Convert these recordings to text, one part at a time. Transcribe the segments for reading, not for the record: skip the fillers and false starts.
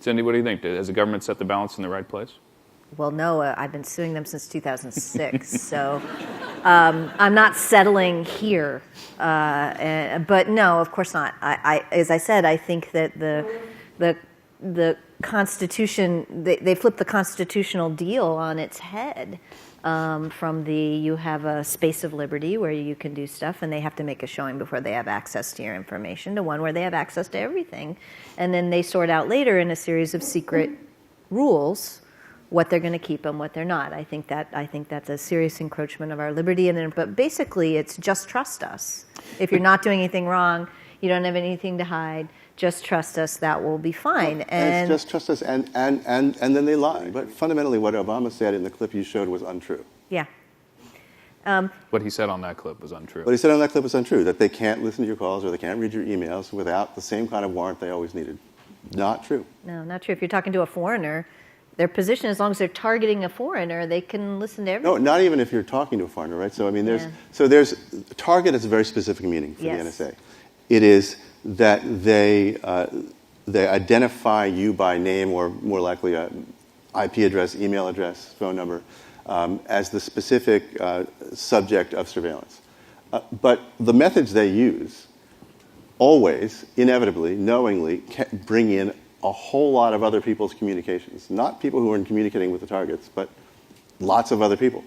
Cindy, what do you think? Has the government set the balance in the right place? Well, no, I've been suing them since 2006, so I'm not settling here. But no, of course not. As I said, I think that the Constitution, they flipped the constitutional deal on its head. From you have a space of liberty where you can do stuff, and they have to make a showing before they have access to your information, to one where they have access to everything. And then they sort out later in a series of secret rules what they're going to keep and what they're not. I think that's a serious encroachment of our liberty. But basically, it's just trust us. If you're not doing anything wrong, you don't have anything to hide. Just trust us. That will be fine. Well, and just trust us, and then they lie. But fundamentally, what Obama said in the clip you showed was untrue. Yeah. What he said on that clip was untrue. What he said on that clip was untrue. That they can't listen to your calls or they can't read your emails without the same kind of warrant they always needed. Not true. No, not true. If you're talking to a foreigner, their position, as long as they're targeting a foreigner, they can listen to everything. No, not even if you're talking to a foreigner, right? So I mean, target is a very specific meaning for the NSA. It is that they identify you by name, or more likely a IP address, email address, phone number, as the specific subject of surveillance. But the methods they use always, inevitably, knowingly, bring in a whole lot of other people's communications. Not people who are communicating with the targets, but lots of other people.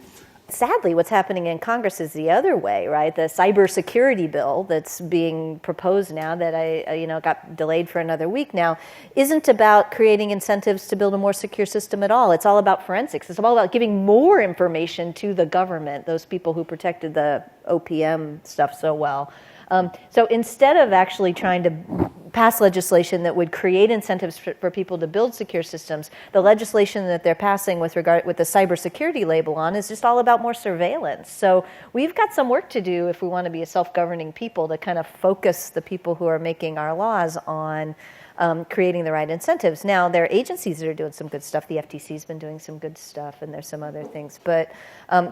Sadly, what's happening in Congress is the other way, right? The cybersecurity bill that's being proposed now, that I got delayed for another week now, isn't about creating incentives to build a more secure system at all. It's all about forensics. It's all about giving more information to the government, those people who protected the OPM stuff so well. So instead of actually trying to pass legislation that would create incentives for people to build secure systems, the legislation that they're passing with the cybersecurity label on is just all about more surveillance. So we've got some work to do if we want to be a self-governing people, to kind of focus the people who are making our laws on creating the right incentives. Now, there are agencies that are doing some good stuff. The FTC's been doing some good stuff, and there's some other things. But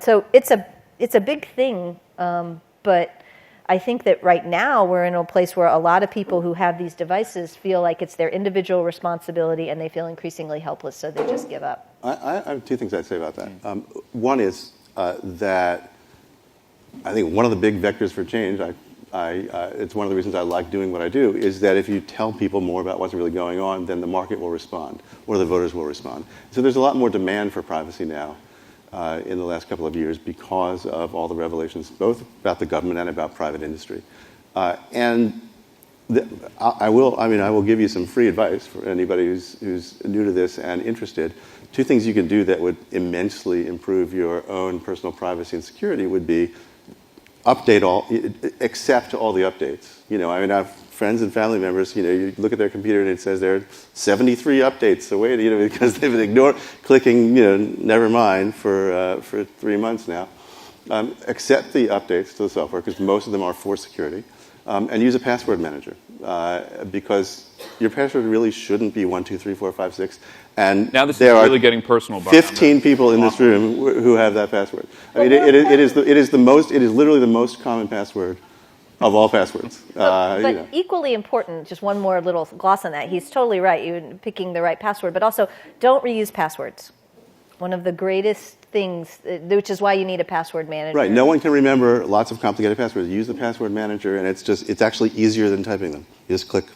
so it's a big thing, but I think that right now we're in a place where a lot of people who have these devices feel like it's their individual responsibility, and they feel increasingly helpless, so they just give up. I have two things I'd say about that. One is that I think one of the big vectors for change, it's one of the reasons I like doing what I do, is that if you tell people more about what's really going on, then the market will respond, or the voters will respond. So there's a lot more demand for privacy now. In the last couple of years, because of all the revelations, both about the government and about private industry. I will give you some free advice for anybody who's new to this and interested. Two things you can do that would immensely improve your own personal privacy and security would be accept all the updates. I have friends and family members, you look at their computer and it says there are 73 updates away, because they've been clicking, never mind for 3 months now. Accept the updates to the software, because most of them are for security, and use a password manager, because your password really shouldn't be 1, 2, 3, 4, 5, 6. And now this is really getting personal. 15 people in this room who have that password. I mean, it is literally the most common password of all passwords. But equally important, just one more little gloss on that. He's totally right, you picking the right password, but also don't reuse passwords. One of the greatest things, which is why you need a password manager. Right, no one can remember lots of complicated passwords. Use the password manager, and it's actually easier than typing them. You just click